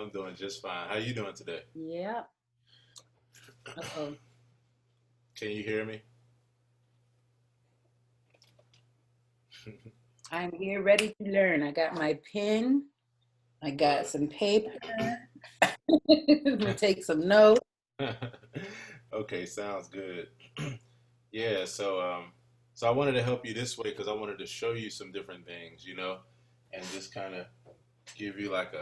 I'm doing just fine. How you doing today? Yeah. Uh-oh. Can you hear me? I'm here ready to learn. I got my pen. I got Look. some paper. I'm gonna take some notes. Okay, sounds good. Yeah, so I wanted to help you this way because I wanted to show you some different things, and just kind of give you like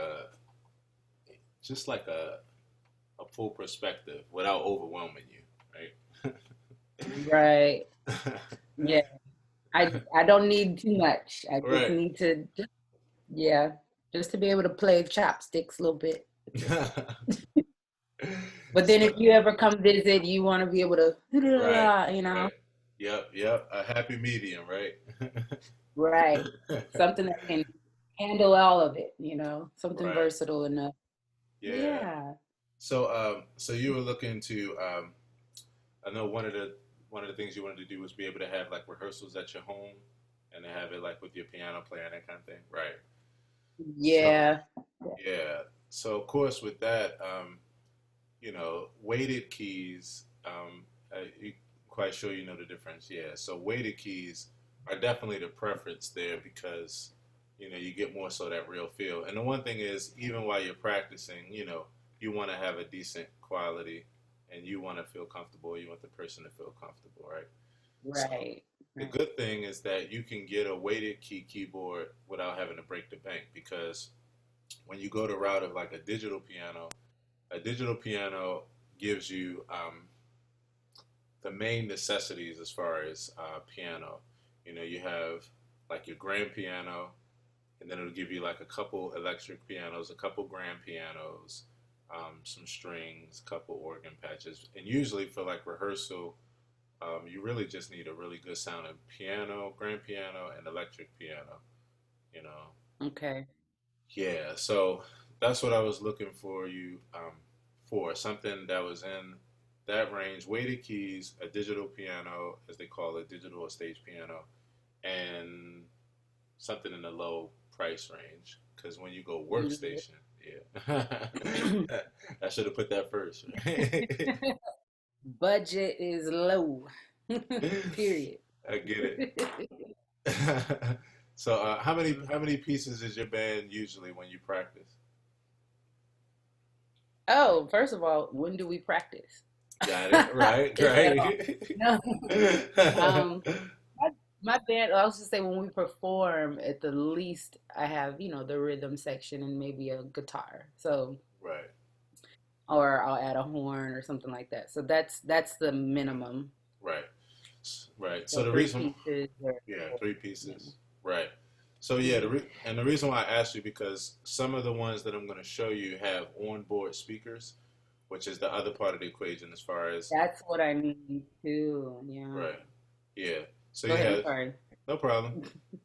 just like a full perspective without overwhelming you, Right. right? Yeah. I don't need too much. I just Right. need to yeah, just to be able to play chopsticks a little bit. But then So, if you ever come visit, you want to be able to, right, you know, right. Yep. A happy medium, right? right. Something that can handle all of it, something Right. versatile enough. Yeah. Yeah. So you were looking to, I know one of the things you wanted to do was be able to have like rehearsals at your home and to have it like with your piano player and that kind of thing. Right. So, Yeah. yeah. So of course with that, weighted keys, you quite sure you know the difference. Yeah. So weighted keys are definitely the preference there because, you get more so that real feel. And the one thing is, even while you're practicing, you want to have a decent quality and you want to feel comfortable. You want the person to feel comfortable, right? So Right. the Right. good thing is that you can get a weighted keyboard without having to break the bank because when you go the route of like a digital piano gives you the main necessities as far as piano. You have like your grand piano, and then it'll give you like a couple electric pianos, a couple grand pianos, some strings, a couple organ patches, and usually for like rehearsal, you really just need a really good sounding piano, grand piano, and electric piano. You know, Okay. yeah. So that's what I was looking for you for something that was in that range, weighted keys, a digital piano, as they call it, digital or stage piano, and something in the low price range. Because when you go Yeah. workstation, yeah, I should have put that first. Right? Budget is low. Period. I get it. So, how many pieces is your band usually when you practice? Oh, first of all, when do we practice? Got it. Right, If at all. right. No. Um, my, my band, I was just say when we perform, at the least I have, the rhythm section and maybe a guitar. So, Right, or I'll add a horn or something like that. So that's the minimum. right, right. So So the three reason, pieces yeah, three yeah. pieces. Right. So yeah, Mhm. and the reason why I asked you because some of the ones that I'm going to show you have onboard speakers, which is the other part of the equation as far as That's what I need too. Yeah. right. Yeah. So Go you ahead. I'm have sorry. no problem.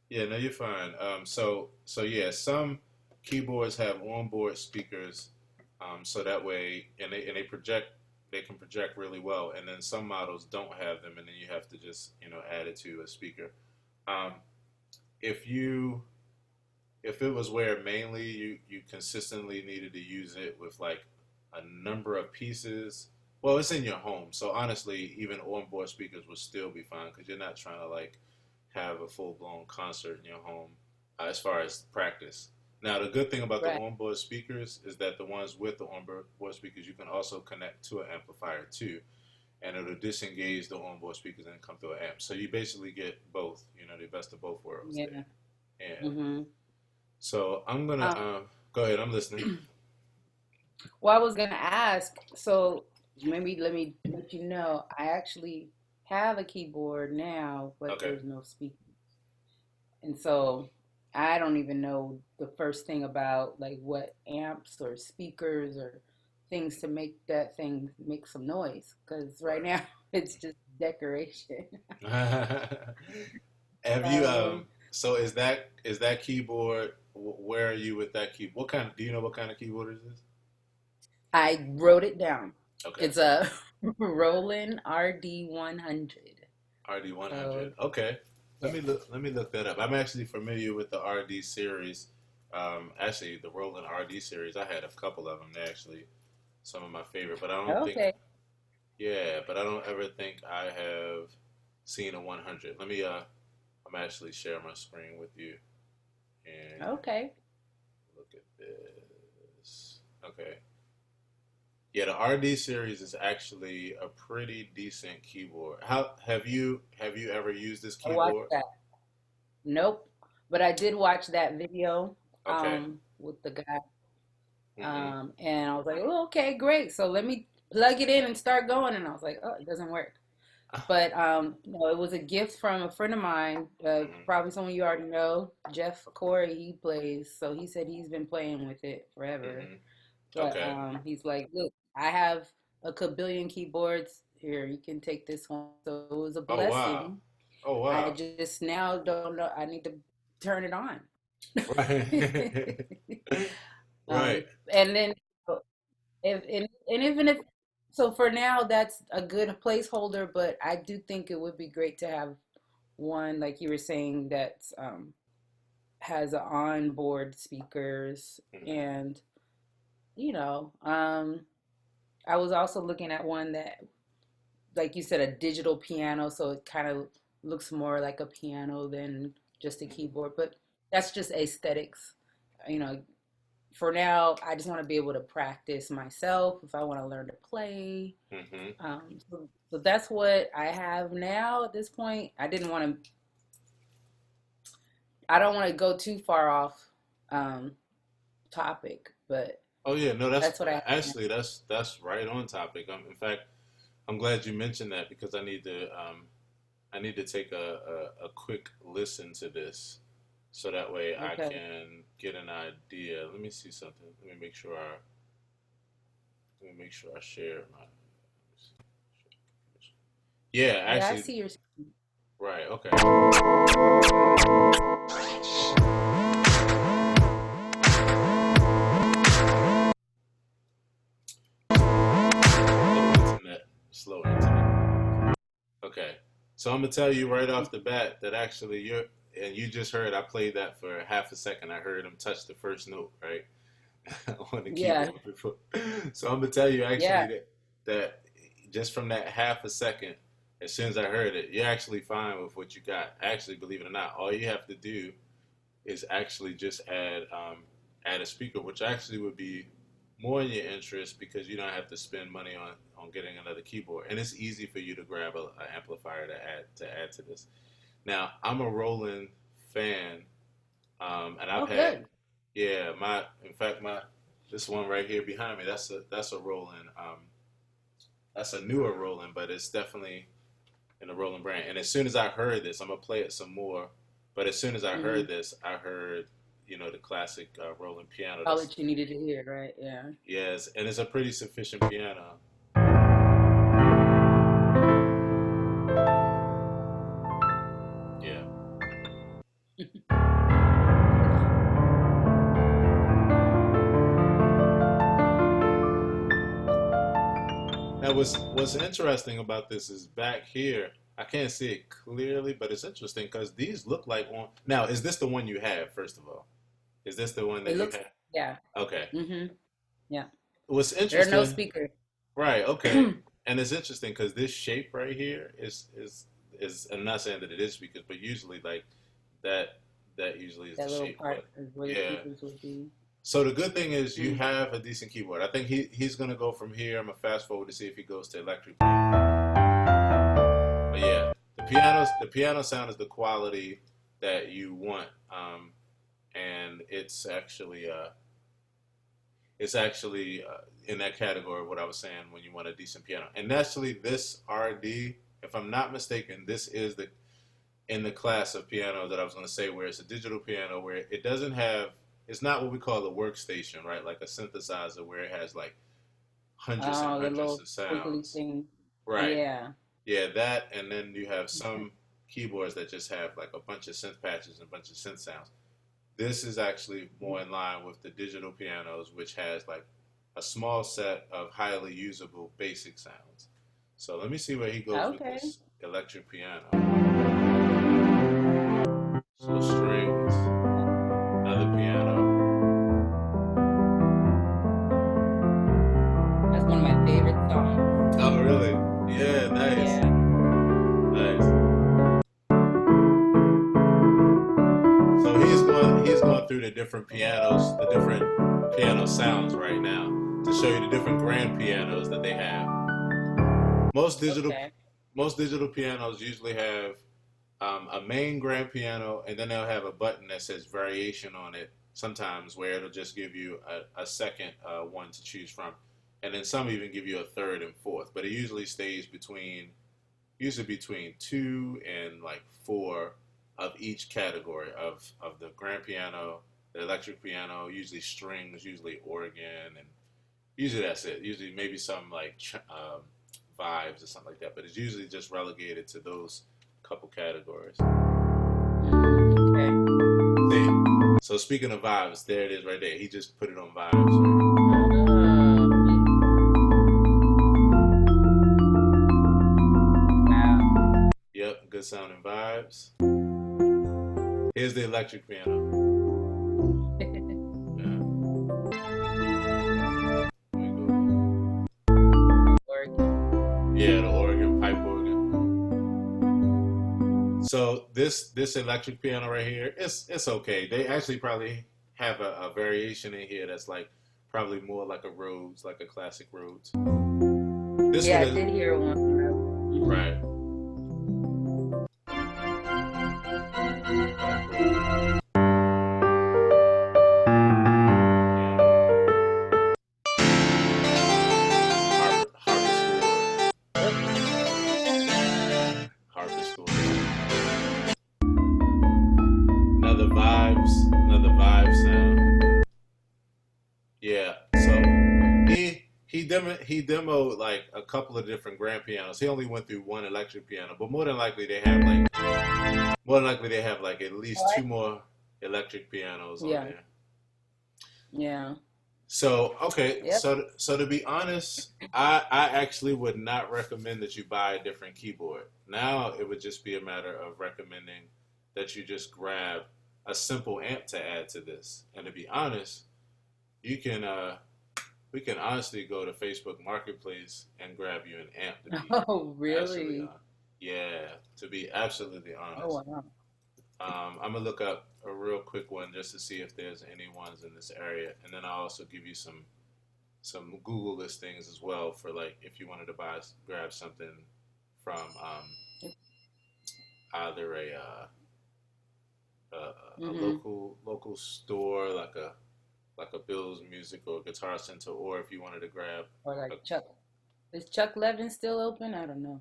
Yeah, no, you're fine. So yeah, some keyboards have onboard speakers, so that way, and they project, they can project really well. And then some models don't have them, and then you have to just add it to a speaker. Um, if you if it was where mainly you consistently needed to use it with like a number of pieces, well, it's in your home, so honestly, even onboard speakers would still be fine because you're not trying to like have a full blown concert in your home as far as practice. Now, the good thing about the Right. onboard speakers is that the ones with the onboard speakers you can also connect to an amplifier too, and it'll disengage the onboard speakers and come through an amp. So you basically get both, the best of both worlds Yeah. there. Yeah. hmm So I'm gonna Um, go ahead. I'm listening. well, I was gonna ask, so maybe let me let you know, I actually have a keyboard now, but Okay. there's no speaker. And so I don't even know the first thing about like what amps or speakers or things to make that thing make some noise. Because right Right. now it's just decoration. Have you So So is that keyboard? Where are you with that keyboard? What kind? Do you know what kind of keyboard it is? I wrote it down. Okay. It's a Roland RD 100. RD 100. So Okay. yeah. Let me look that up. I'm actually familiar with the RD series. Actually, the Roland RD series, I had a couple of them. They're actually some of my favorite, but I don't think, Okay. yeah, but I don't ever think I have seen a 100. I'm actually share my screen with you and Okay. look at this. Okay. Yeah, the RD series is actually a pretty decent keyboard. How have you ever used this I watched keyboard? that. Nope. But I did watch that video Okay. with the guy. Mm-hmm. And I was like, oh, okay, great. So let me plug it in and start going. And I was like, oh, it doesn't work. But no, it was a gift from a friend of mine, Mm-hmm. probably someone you already know, Jeff Corey. He plays, so he said he's been playing with it forever. Mm-hmm. But Okay. he's like, look, I have a kabillion keyboards here. You can take this one. So it was a Oh wow. blessing. Oh I wow. just now don't know. I need to turn it on. Right. um, Right. and then if and even if so, for now that's a good placeholder. But I do think it would be great to have one like you were saying that has onboard speakers Mm-hmm. and you know I was also looking at one that like you said a digital piano so it kind of looks more like a piano than just a keyboard but that's just aesthetics you know for now I just want to be able to practice myself if I want to learn to play Mm-hmm. so that's what I have now at this point. I don't want to go too far off um, topic, but Oh yeah, no, that's that's what I have now. actually that's right on topic. In fact, I'm glad you mentioned that because I need to take a quick listen to this so that way I Okay. can get an idea. Let me see something. Let me make sure I share my. Yeah, Yeah, I actually, see your. right. Okay. Slow internet. Slow internet. Okay. So I'm gonna tell you right off the bat that actually you just heard I played that for half a second. I heard him touch the first note, right? On the Yeah, keyboard before. So I'm gonna tell you actually yeah. that just from that half a second, as soon as I heard it, you're actually fine with what you got. Actually, believe it or not, all you have to do is actually just add a speaker, which actually would be more in your interest because you don't have to spend money on getting another keyboard, and it's easy for you to grab an amplifier to add to this. Now, I'm a Roland fan, and I've Oh, had good. yeah my in fact my this one right here behind me that's a Roland that's a newer Roland, but it's definitely in the Roland brand. And as soon as I heard this, I'm gonna play it some more. But as soon as I Hmm. heard this, I heard the classic Roland piano. All That's that you needed to hear, right? Yeah. yes, and it's a pretty sufficient piano. Yeah. Now, what's interesting about this is back here. I can't see it clearly, but it's interesting because these look like one. Now, is this the one you have? First of all, is this the one It that you looks. have? Yeah. Okay. Hmm. Yeah. What's There are no interesting, speakers. right? Okay, and it's interesting because this shape right here is. I'm not saying that it is speakers, but usually like that that usually is the That little shape. part But is where the yeah. speakers would be. So the good thing is you Mm. have a decent keyboard. I think he's gonna go from here. I'm gonna fast forward to see if he goes to electric piano. But yeah, the piano sound is the quality that you want, and it's actually in that category of what I was saying when you want a decent piano. And actually, this RD, if I'm not mistaken, this is the in the class of piano that I was going to say where it's a digital piano where it doesn't have it's not what we call a workstation, right? Like a synthesizer where it has like hundreds and Oh, the hundreds little of squiggly sounds. thing. Right. Yeah. Yeah, that and then you have some keyboards that just have like a bunch of synth patches and a bunch of synth sounds. This is actually more in line with the digital pianos, which has like a small set of highly usable basic sounds. So let me see where he goes with Okay. this electric piano. So strings, another piano. different pianos, the different piano sounds right now to show you the different grand pianos that they have. Most digital Okay. most digital pianos usually have a main grand piano, and then they'll have a button that says variation on it. Sometimes where it'll just give you a second one to choose from, and then some even give you a third and fourth. But it usually stays between two and like four of each category of the grand piano, the electric piano, usually strings, usually organ, and usually that's it. Usually maybe some like vibes or something like that, but it's usually just relegated to those couple categories. Okay. See, so speaking of vibes, there it is right there. He just put it on vibes. Right? Uh, wow. Yep, good sounding vibes. Here's the electric piano. Yeah, let me go. Oregon. Yeah, the organ, pipe organ. So this electric piano right here, it's okay. They actually probably have a variation in here that's like probably more like a Rhodes, like a classic Rhodes. This Yeah, one I is did hear one. Mm-hmm. right. Pipe organ, piano, harpsichord, Yep. harpsichord. Another vibe sound. Yeah. So he demoed like a couple of different grand pianos. He only went through one electric piano, but more than likely they have like at least two What? more electric pianos on Yeah. there. Yeah. So okay, Yep. so to be honest, I actually would not recommend that you buy a different keyboard. Now it would just be a matter of recommending that you just grab a simple amp to add to this. And to be honest, you can we can honestly go to Facebook Marketplace and grab you an amp to be Oh, absolutely really? honest. Yeah, to be absolutely Oh, honest. wow. I'm gonna look up a real quick one just to see if there's any ones in this area, and then I'll also give you some Google listings as well for like if you wanted to grab something from either a Mm-hmm. local store like a Bill's Music or Guitar Center, or if you wanted to grab Or a like Chuck. Is Chuck Levin still open? I don't know.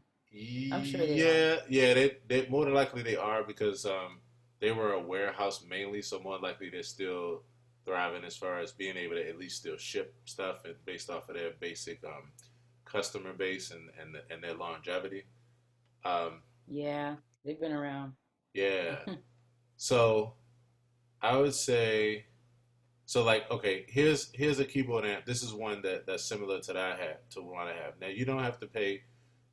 I'm sure they are. yeah, they more than likely they are because they were a warehouse mainly, so more than likely they're still thriving as far as being able to at least still ship stuff and based off of their basic customer base and their longevity. Um, Yeah, they've been around. yeah, so I would say so. Like, okay, here's a keyboard amp. This is one that's similar to one I have. Now you don't have to pay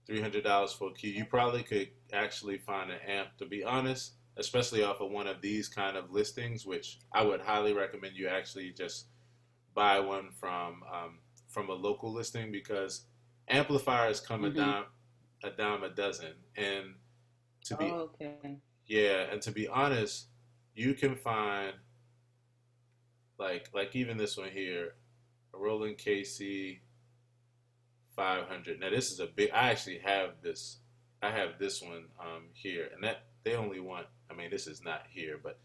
$300 for a key. You probably could actually find an amp, to be honest, especially off of one of these kind of listings, which I would highly recommend you actually just buy one from a local listing because amplifiers come Mm-hmm. a dime a dozen, and to be Oh, okay. yeah, and to be honest, you can find like even this one here, a Roland KC 500. Now this is a big. I actually have this. I have this one here, and that they only want. I mean, this is not here, but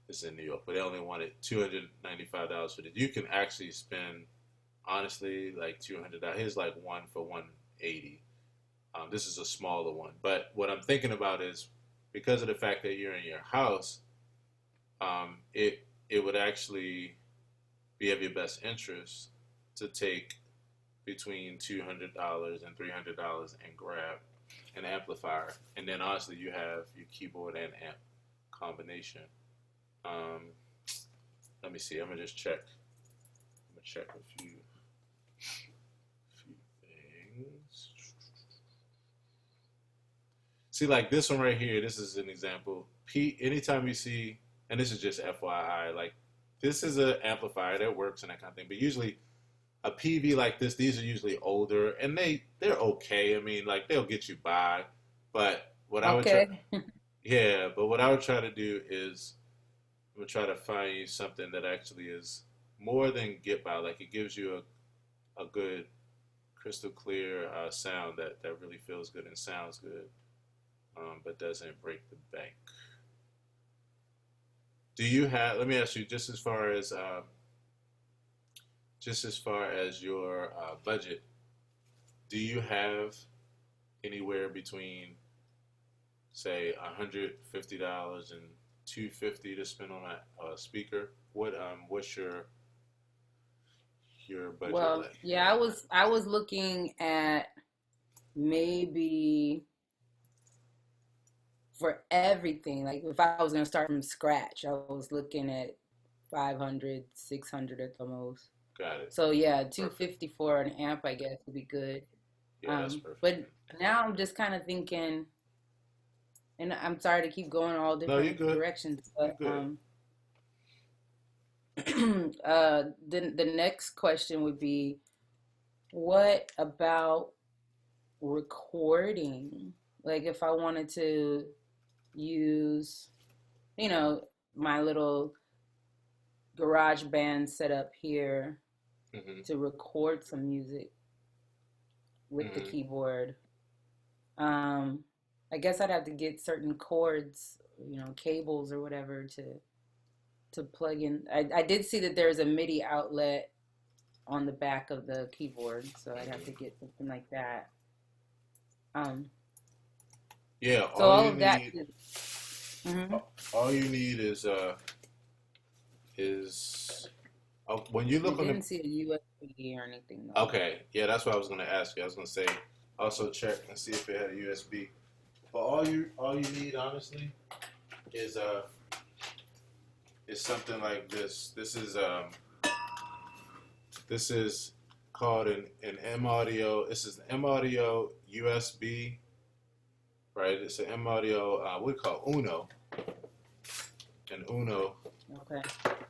this is in New York. But they only wanted $295 for this. You can actually spend honestly like $200. Here's like one for 180. This is a smaller one, but what I'm thinking about is because of the fact that you're in your house, it would actually be of your best interest to take between $200 and $300 and grab an amplifier, and then honestly you have your keyboard and amp combination. Um, Let me see. I'm gonna just check. I'm gonna check few things. See, like this one right here. This is an example. Anytime you see, and this is just FYI, like this is an amplifier that works and that kind of thing. But usually a PV like this, these are usually older and they're okay. I mean, like they'll get you by. But what I would try, Okay. yeah. But what I would try to do is I'm gonna try to find you something that actually is more than get by. Like it gives you a good crystal clear sound that really feels good and sounds good, but doesn't break the bank. Do you have? Let me ask you, just as far as your budget, do you have anywhere between say $150 and $250 to spend on a speaker? What's your budget Well, like yeah, right I was looking at maybe for everything. Like if I was gonna start from scratch, I was looking at 500, 600 at the most. now? Got it. So yeah, Perfect. 250 for an amp, I guess, would be good. Yeah, that's perfect. But now I'm just kind of thinking, and I'm sorry to keep going all No, you're different good. directions, You're but good. the next question would be, what about recording? Like if I wanted to use, you know, my little garage band set up here Hmm. to record some music with the Hmm. keyboard. Um, I guess I'd have to get certain cords, cables or whatever to plug in. I did see that there's a MIDI outlet on the back of the keyboard, so I'd have to Hmm. get something like that. Um, Yeah, so all of that. Mhm. all you need is when you It look on the. didn't see a USB or anything though. Okay, yeah, that's what I was gonna ask you. I was gonna say also check and see if it had a USB. But all you need honestly is is something like this. This is called an M audio. This is an M audio USB, right? It's an M audio. We call Uno, an Uno, Okay.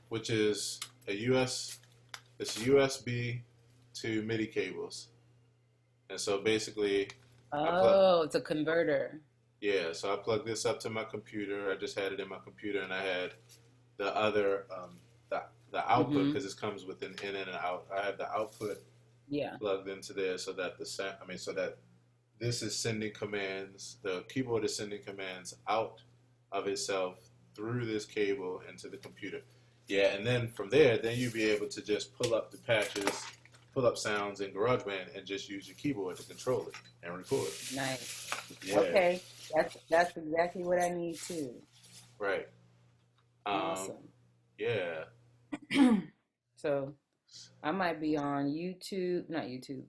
which is a US. It's USB to MIDI cables, and so basically, I plug. Oh, it's a converter. Yeah, so I plugged this up to my computer. I just had it in my computer, and I had the other the output Mm-hmm. because this comes with an in and an out. I have the output Yeah. plugged into there so that so that this is sending commands. The keyboard is sending commands out of itself through this cable into the computer. Yeah, and then from there, then you'll be able to just pull up the patches, pull up sounds in GarageBand, and just use your keyboard to control it and record. Nice. Yeah, Okay. That's exactly what I need too. right. Um, Awesome. yeah. So I might be on YouTube, not YouTube,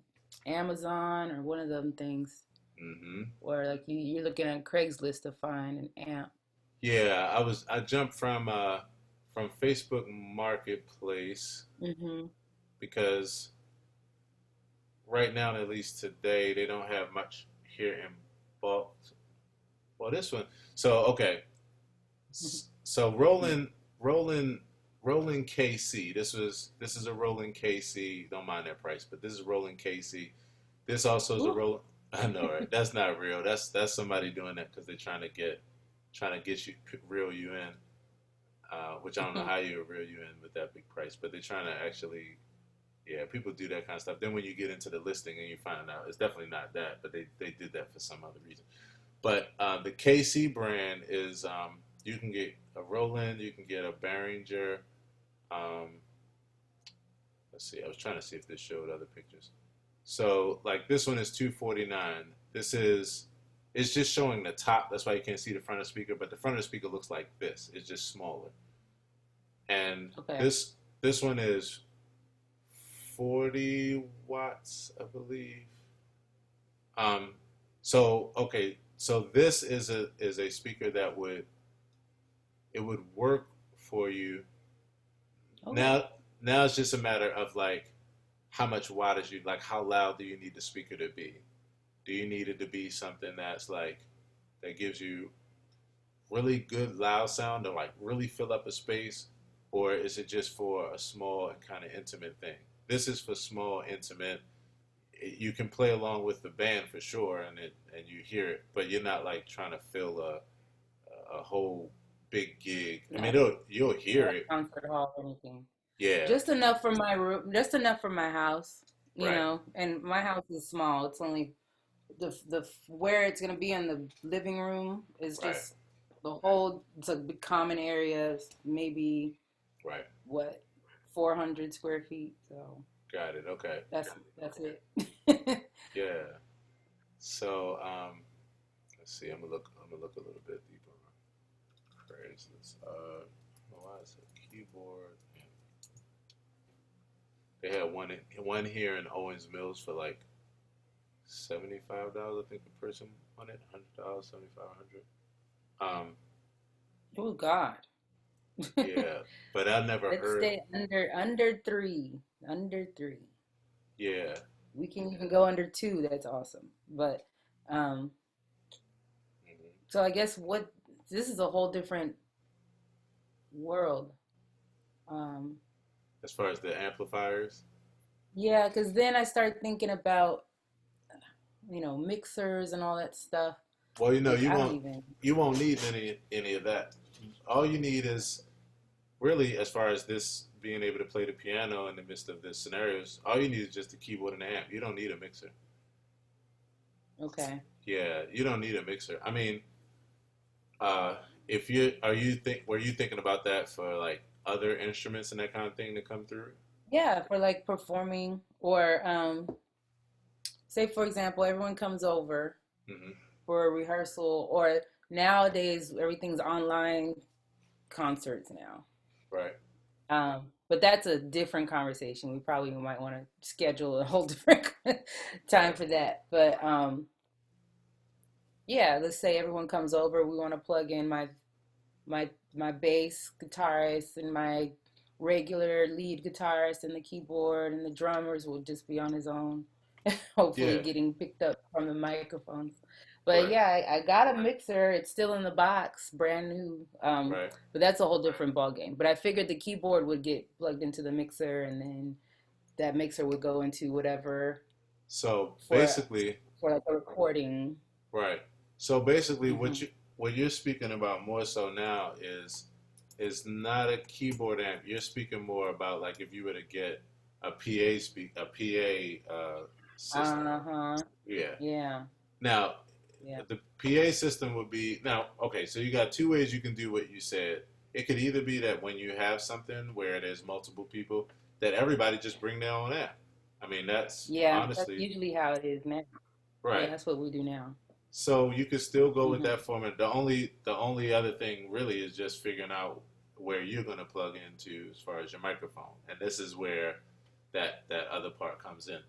Amazon or one of them things Hmm. where like you're looking at Craigslist to find an amp. Yeah, I jumped from Facebook Marketplace Mm-hmm. because right now, at least today, they don't have much here in bulk. Well, this one. So okay. So Rolling KC. This is a Rolling KC. Don't mind that price, but this is Rolling KC. This also is a Ooh. roll. I know, right? That's not real. That's somebody doing that because they're trying to get you reel you in. Which I don't know how you reel you in with that big price, but they're trying to actually. Yeah, people do that kind of stuff. Then when you get into the listing and you find out it's definitely not that, but they did that for some other reason. But the KC brand is you can get a Roland, you can get a Behringer. Um, let's see, I was trying to see if this showed other pictures. So like this one is 249. This is it's just showing the top. That's why you can't see the front of the speaker, but the front of the speaker looks like this. It's just smaller. And Okay. this one is 40 watts, I believe. Um, so okay, so this is a speaker that would work for you. Okay. Now now it's just a matter of like how much wattage you like. How loud do you need the speaker to be? Do you need it to be something that's like that gives you really good loud sound to like really fill up a space, or is it just for a small and kind of intimate thing? This is for small, intimate. You can play along with the band for sure, and you hear it, but you're not like trying to fill a whole big gig. I mean, Not you'll not hear a it. concert hall or anything. Yeah. Just enough for my room, just enough for my house, Right. and my house is small. It's only the where it's gonna be in the living room is Right. just the whole. It's a big common area, maybe Right. what 400 square feet. So Got it. Okay. that's it. Yeah. So let's see. I'm gonna look. I'm gonna look a little bit deeper. Craigslist. Why is it keyboard? They had one here in Owens Mills for like $75. I think the person wanted $100, 7,500. Oh God. Yeah, but I never Let's heard. stay under three. Under three. Yeah. We can even go under two. That's awesome. But um, Hmm. so I guess what this is a whole different world. Um, As far as the amplifiers, yeah, because then I start thinking about mixers and all that stuff. well, Like I don't even. you won't need any of that. All you need is really, as far as this being able to play the piano in the midst of this scenarios, all you need is just a keyboard and an amp. You don't need a mixer. Okay. Yeah, you don't need a mixer. I mean, uh, if you are you think were you thinking about that for like other instruments and that kind of thing to come through? Yeah, for like performing or say for example, everyone comes over Hmm. for a rehearsal or nowadays everything's online concerts now. Right. But that's a different conversation. We probably might want to schedule a whole different time Right. for that. But yeah, let's say everyone comes over. We want to plug in my bass guitarist and my regular lead guitarist and the keyboard and the drummers will just be on his own, hopefully Yeah. getting picked up from the microphones. But Right. yeah, I got a mixer. It's still in the box, brand new. Right. But that's a whole different ball game. But I figured the keyboard would get plugged into the mixer, and then that mixer would go into whatever So for basically, like a recording. right. So basically, Hmm. what you're speaking about more so now is not a keyboard amp. You're speaking more about like if you were to get a PA system. Uh huh. Yeah. Yeah. Now, Yeah. the PA system would be now okay. So you got two ways you can do what you said. It could either be that when you have something where there's multiple people, that everybody just bring their own amp. I mean, that's Yeah. That's honestly usually how it is now. Yeah, right. that's what we do now. So you could still go with Hmm. that format. The only other thing really is just figuring out where you're going to plug into as far as your microphone, and this is where that other part comes in.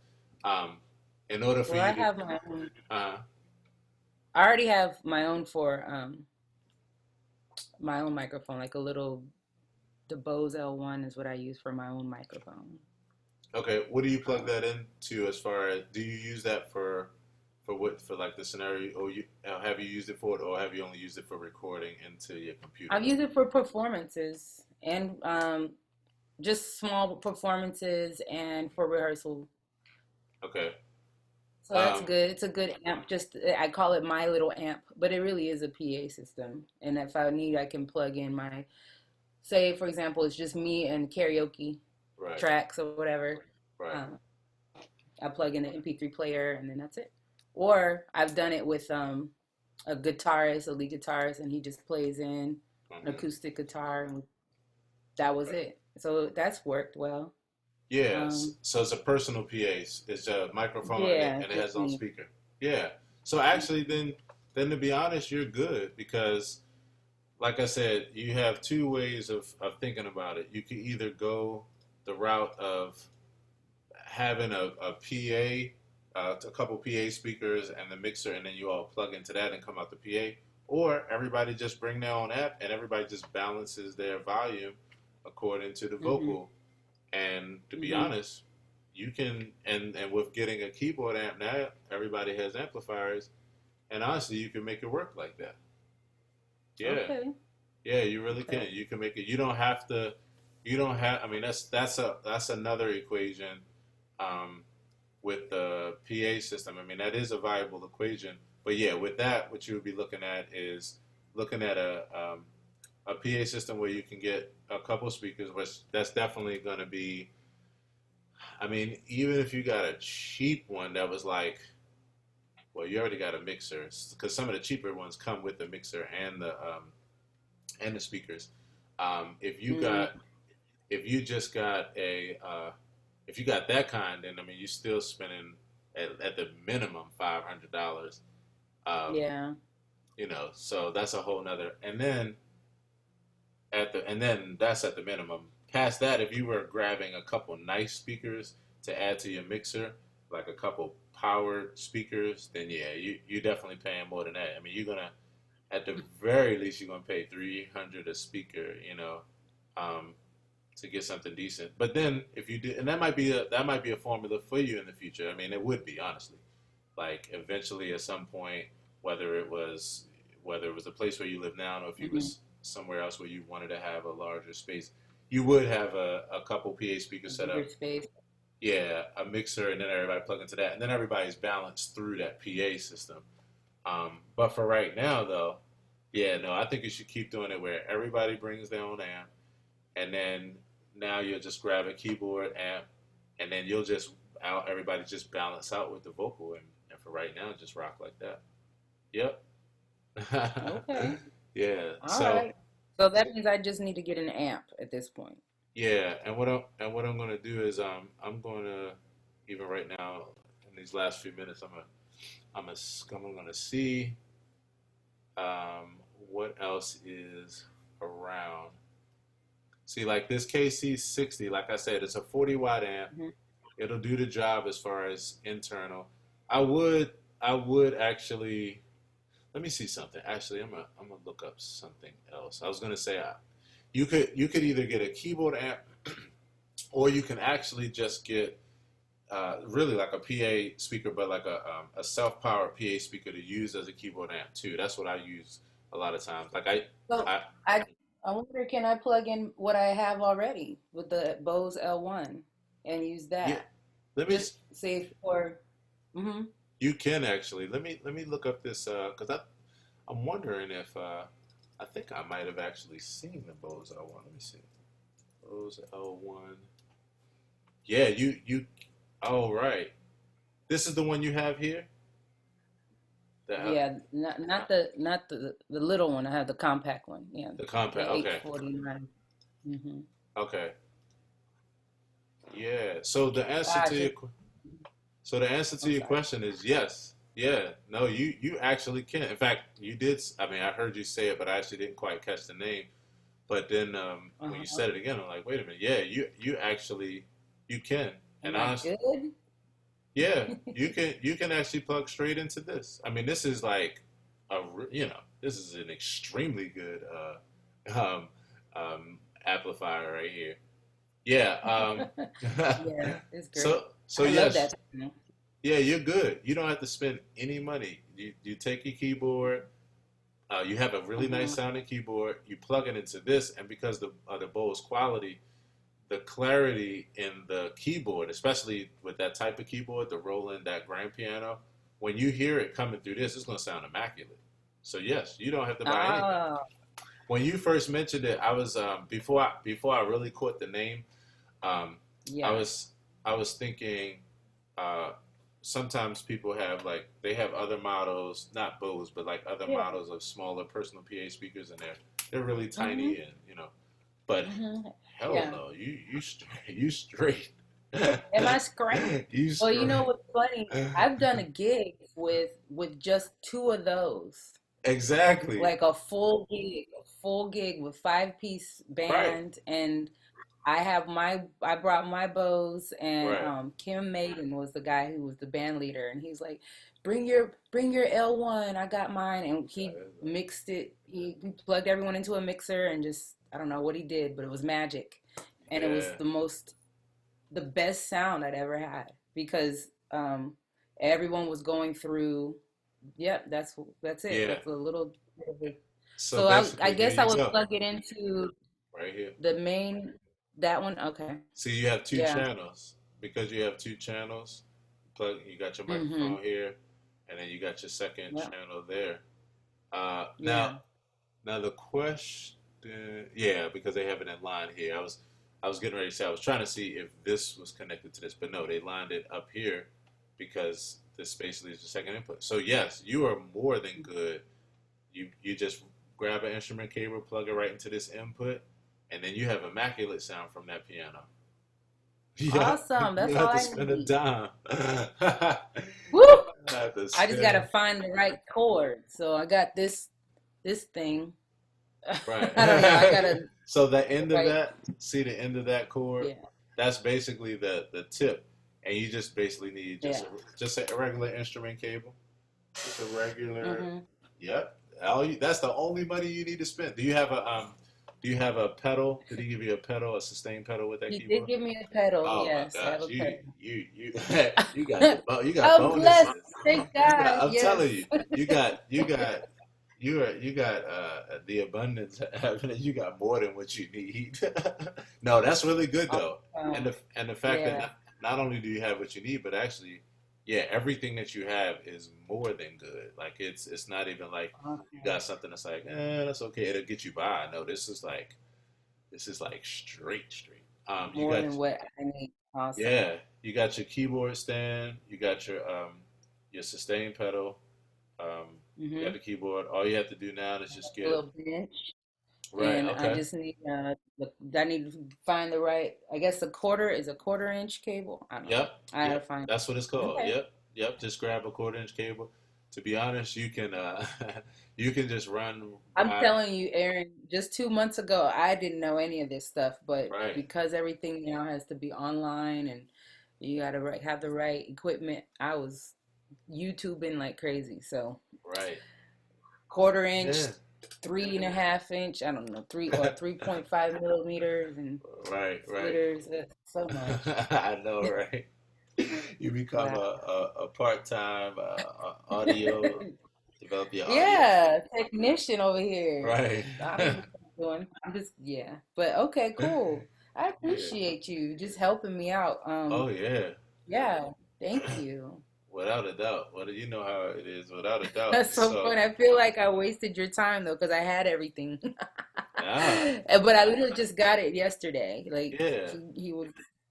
Um, in order for Well, you I to, have my own. uh, I already have my own for my own microphone, like a little. The Bose L1 is what I use for my own microphone. okay, what do you plug Um, that into? As far as do you use that for what for like the scenario, or you have you used it for it, or have you only used it for recording into your computer? I've used it for performances and just small performances and for rehearsal. Okay. So that's Um, good. It's a good amp. Just I call it my little amp, but it really is a PA system. And if I need, I can plug in my. Say, for example, it's just me and karaoke right. tracks or whatever. Right. Uh, I plug in the MP3 player, and then that's it. Or I've done it with a guitarist, a lead guitarist, and he just plays in an Hmm. acoustic guitar, and that was Right. it. So that's worked well. Yeah, Um, so it's a personal PA. It's a microphone and yeah, it has its just own me. speaker. Yeah. So actually, then to be honest, you're good because, like I said, you have two ways of thinking about it. You can either go the route of having a PA, a couple PA speakers and the mixer, and then you all plug into that and come out the PA, or everybody just bring their own app and everybody just balances their volume according to the Hmm. vocal. And to be Hmm. honest, you can and with getting a keyboard amp now, everybody has amplifiers, and honestly, you can make it work like that. Yeah, Okay. yeah, you really Okay. can. You can make it. You don't have to. You don't have. I mean, that's another equation um, with the PA system. I mean, that is a viable equation. But yeah, with that, what you would be looking at is looking at a PA system where you can get a couple speakers, which that's definitely going to be. I mean, even if you got a cheap one that was like, well, you already got a mixer because some of the cheaper ones come with the mixer and the speakers. If you Mm, got if you just got a if you got that kind, then I mean, you're still spending at the minimum $500. Um, yeah. so that's a whole nother. And then that's at the minimum. Past that, if you were grabbing a couple nice speakers to add to your mixer, like a couple powered speakers, then yeah, you definitely paying more than that. I mean, you're gonna at the very least you're gonna pay 300 a speaker, um, to get something decent. But then if you do, and that might be a formula for you in the future. I mean, it would be honestly, like eventually at some point, whether it was whether it was the place where you live now, or if you Mm-hmm. was somewhere else where you wanted to have a larger space, you would have a couple PA speakers set Bigger up. space. Yeah, a mixer, and then everybody plug into that, and then everybody's balanced through that PA system. But for right now, though, yeah, no, I think you should keep doing it where everybody brings their own amp, and then now you'll just grab a keyboard amp, and then you'll just everybody just balance out with the vocal, and for right now, just rock like that. Yep. Okay. Yeah. All So right. So that means I just need to get an amp at this point. yeah, and what I'm gonna do is I'm gonna even right now in these last few minutes I'm gonna see what else is around. See, like this KC60, like I said, it's a 40-watt amp. Hmm. It'll do the job as far as internal. I would I would actually let me see something. Actually, I'm gonna look up something else. I was gonna say you could either get a keyboard amp or you can actually just get really like a PA speaker, but like a self-powered PA speaker to use as a keyboard amp too. That's what I use a lot of times. Like So I I I wonder, can I plug in what I have already with the Bose L1 and use yeah. that? Let me. Just say for. Mm-hmm. You can actually. Let me look up this because I'm wondering if I think I might have actually seen the Bose L1. Let me see. Bose L1. Yeah, you. Oh right. This is the one you have here. The Yeah, not the little one. I have the compact one. Yeah, the compact. the Okay. 849. Mm-hmm. Okay. Yeah. Gotcha. So the answer to I'm your sorry. question is yes. Yeah. No, you actually can. In fact, you did. I mean, I heard you say it, but I actually didn't quite catch the name. But then when you Uh-huh. said it again, I'm like, wait a minute. Yeah, you actually you can. And Am I honestly, good? yeah, you can actually plug straight into this. I mean, this is like this is an extremely good um, amplifier right here. Yeah. Yeah, it's great. so I love yes, that. yeah, you're good. You don't have to spend any money. You take your keyboard. You have a really nice Mm-hmm. sounding keyboard. You plug it into this, and because the Bose quality, the clarity in the keyboard, especially with that type of keyboard, the Roland, that grand piano, when you hear it coming through this, it's going to sound immaculate. So yes, you don't have to buy anything. Ah, When you first mentioned it, I was before I really caught the name, um, I yeah. was I was thinking uh, sometimes people have like they have other models, not Bose, but like other Yeah. models of smaller personal PA speakers, and they're really Mm-hmm. tiny and but Mm-hmm. hell Yeah. no, you straight, you straight, Am I correct? you Well, you know straight. what's funny? I've done a gig with just two of those. Exactly. Like a full gig with five-piece Right. band, and I brought my bows, and Right. Kim Maiden was the guy who was the band leader, and he's like, bring your L1, I got mine, and he mixed it. He plugged everyone into a mixer and just I don't know what he did, but it was magic, and it was Yeah. the best sound I'd ever had because everyone was going through. Yep, that's it. Yeah. That's a little bit of it. So So I basically, here guess I you would go. plug it into Right here. the main that one. Okay. See, you have two Yeah. channels. Because you have two channels, you got your Mm-hmm. microphone here, and then you got your second Yep. channel there. Now, Yeah. now the question. Yeah, because they have it in line here. I was getting ready to say I was trying to see if this was connected to this, but no, they lined it up here because this basically is the second input. So yes, you are more than good. You just grab an instrument cable, plug it right into this input, and then you have immaculate sound from that piano. Yeah, Awesome. you That's all have to I spend a need. dime. Woo! You have to I just gotta spend find the right chord. So I got this thing. I don't know. I right. gotta So the end of right. that, see the end of that cord, Yeah. that's basically the tip, and you just basically need Yeah. just a regular instrument cable, just a regular. Mhm. Yep. That's the only money you need to spend. Do you have a pedal? Did he give you a pedal, a sustain pedal with that He did keyboard? give me a pedal. Oh my Yes, I have gosh, a pedal. you got you got I'm blessed. bonuses. Thank You got God. I'm telling Yes. you, you got the abundance happening. You got more than what you need. No, that's really good though, Awesome. and the fact that Yeah. not only do you have what you need, but actually, yeah, everything that you have is more than good. Like it's not even like you Okay. got something that's like, that's okay, it'll get you by. No, this is like straight. You More got than what I need. Awesome. yeah, you got your keyboard stand, you got your sustain pedal, you got Mhm. the keyboard. All you have to do now is just A get little bench, right. and I Okay. just need I need to find the right. I guess a quarter is a quarter inch cable. I don't know. Yep. I gotta Yep. find. That's what it's called. Okay. Yep. Yep. Just grab a quarter-inch cable. To be honest, you can you can just run I'm by telling you, Aaron, just 2 months ago, I didn't know any of this stuff, but right, because everything now has to be online and you gotta have the right equipment, I was YouTubing like crazy. So right. quarter inch, Yeah. 3.5 inch, I don't know, 3 or 3.5 millimeters and Right. splitters. So much. I know, right? You become Wow. a part-time audio, develop your audio Yeah, skills. technician over here. Right. I don't know what I'm doing. I'm just yeah. But okay, cool. I Yeah. appreciate you just helping me out. Oh yeah. Yeah, thank you. Without a doubt. Well, you know how it is, without a doubt. That's so So, funny. I feel like I wasted your time though, because I had everything. ah, But I literally just got it yesterday. Like yeah. he was,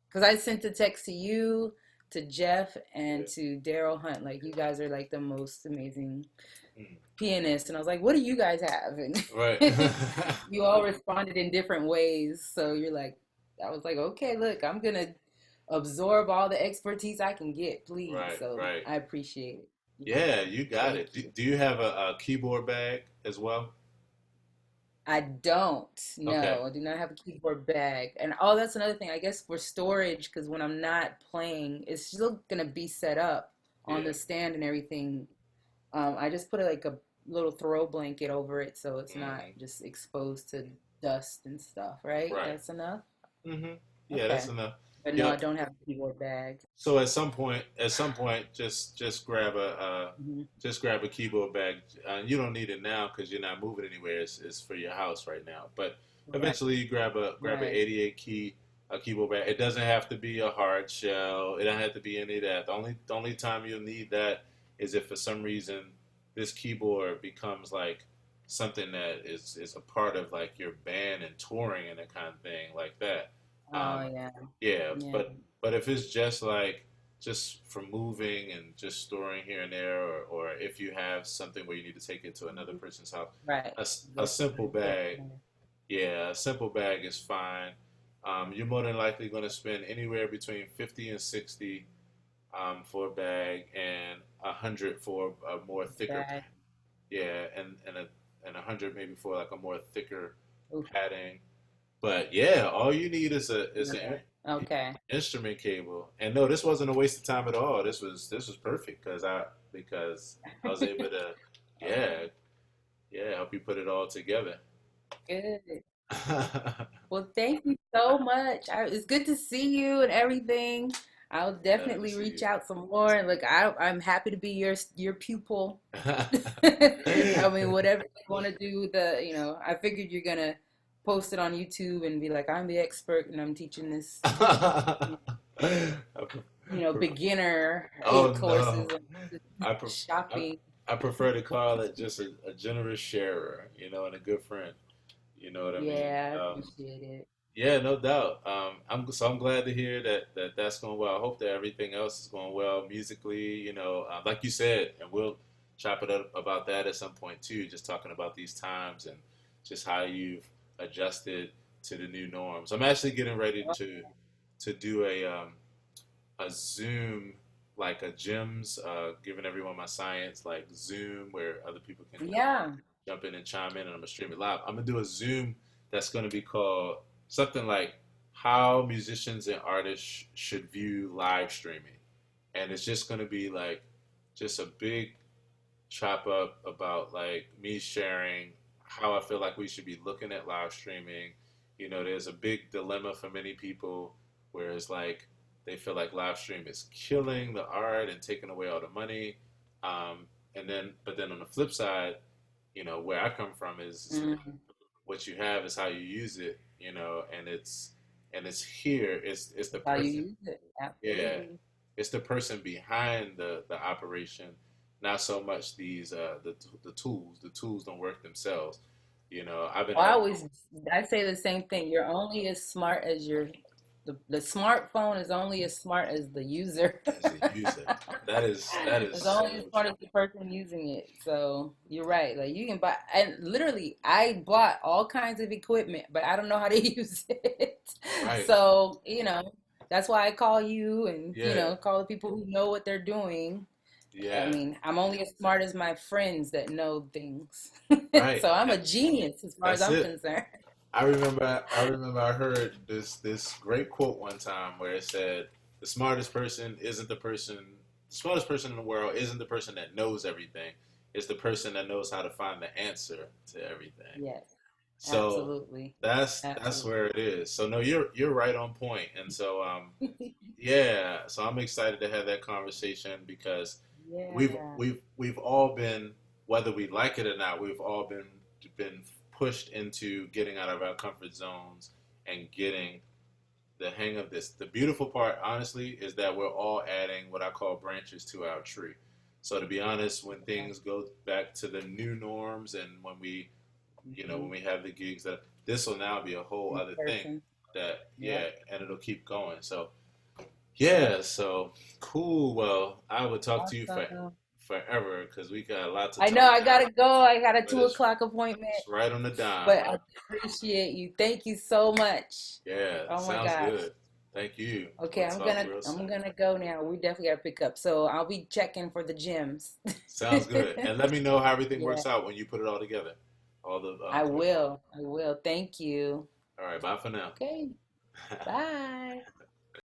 because I sent a text to you, to Jeff, and Yeah. to Daryl Hunt. Like you guys are like the most amazing Mm. pianist, and I was like, "What do you guys have?" Right. And you all responded in different ways. So you're like, I was like, "Okay, look, I'm gonna absorb all the expertise I can get, please." So Right. I appreciate it. Yeah, Yeah, you got thank it. you. Do you have a keyboard bag as well? I don't. Okay. No, I do not have a keyboard bag. And oh, that's another thing. I guess for storage, because when I'm not playing, it's still gonna be set up on Yeah. the stand and everything. I just put like a little throw blanket over it so it's not Hmm. just exposed to dust and stuff, right? Right. That's enough? Hmm. Yeah, that's Okay. enough. But no, I Yep. don't have a keyboard bag. So at some point, Hmm. just grab a keyboard bag. You don't need it now because you're not moving anywhere. It's for your house right now. But Right, eventually, you grab an right. 88 key a keyboard bag. It doesn't have to be a hard shell. It doesn't have to be any of that. The only time you'll need that is if for some reason this keyboard becomes like something that is a part of like your band and touring and that kind of thing like that. Oh Um, yeah, yeah, yeah. but if it's just like just for moving and just storing here and there, or if you have something where you need to take it to another Mhm. person's house, Right. a Just simple bag, definitely. yeah, a simple bag is fine. You're more than likely going to spend anywhere between 50 and 60 for a bag, and 100 for a more thicker, Bag. yeah, and 100 maybe for like a more thicker Oof. padding. But yeah, all you need is Yeah. an Okay. instrument cable. And no, this wasn't a waste of time at all. This was perfect because I was able to, Okay. yeah, yeah, help you put it all together. Good. Well, thank you so much. It's good to see you and everything. I'll Glad to definitely see reach you. out some more. And look, I'm happy to be your pupil. I mean, whatever you want to do, I figured you're gonna post it on YouTube and be like, I'm the expert and I'm teaching this, I beginner oh 8 courses no, on I, pref- I shopping. I prefer to call it just a generous sharer, and a good friend. You know what I mean? Yeah, I appreciate it. Yeah, no doubt. I'm glad to hear that's going well. I hope that everything else is going well musically. Like you said, and we'll chop it up about that at some point too. Just talking about these times and just how you've adjusted to the new norms. I'm actually getting ready to do a Zoom, like a G.E.M.S, giving everyone my science like Zoom where other people can Yeah. jump in and chime in, and I'm gonna stream it live. I'm gonna do a Zoom that's gonna be called something like how musicians and artists should view live streaming, and it's just gonna be like just a big chop up about like me sharing how I feel like we should be looking at live streaming. There's a big dilemma for many people where it's like they feel like live stream is killing the art and taking away all the money. But then on the flip side, where I come from is Mm, what you have is how you use it, and it's here. It's the how you person, use it. yeah, Absolutely. it's the person behind the operation, not so much the tools. The tools don't work themselves. I've been Well, having I say the same thing. You're only as smart as the smartphone is only as smart as the user. as a user. That is It's only as so smart true. as the person using it. So you're right. Like you can buy, and literally, I bought all kinds of equipment, but I don't know how to use it. Right. So, that's why I call you and, Yeah. call the people who know what they're doing. I Yeah. mean, I'm only as smart as my friends that know things. Right. So I'm a genius as far as That's I'm it. concerned. I remember I heard this great quote one time where it said the smartest person in the world isn't the person that knows everything. It's the person that knows how to find the answer to everything. Yes, So absolutely. that's Absolutely. where it is. So no, you're right on point. And so yeah, so I'm excited to have that conversation because we've Yeah, we've we've all been, whether we like it or not, we've all been pushed into getting out of our comfort zones and getting the hang of this. The beautiful part, honestly, is that we're all adding what I call branches to our tree. So to be honest, when yeah. things go back to the new norms and when Mhm. we have the gigs, that this will now be a whole In other thing person. that, yeah, Yep. and it'll keep going. So yeah, so cool. Well, I would talk to you Awesome. forever because we got a lot to I talk know I about, gotta go. I got a but two it's o'clock appointment, it's right on the dime. but I appreciate you. Thank you so much. Yeah, Oh my sounds gosh. good. Thank you. Okay, We'll talk real I'm soon. gonna go now. We definitely gotta pick up. So I'll be checking for the gyms. Sounds good. And let me know how everything Yeah, works out when you put it all together, all the I equipment. will. I will. Thank you. All right, bye for now. Okay. Bye.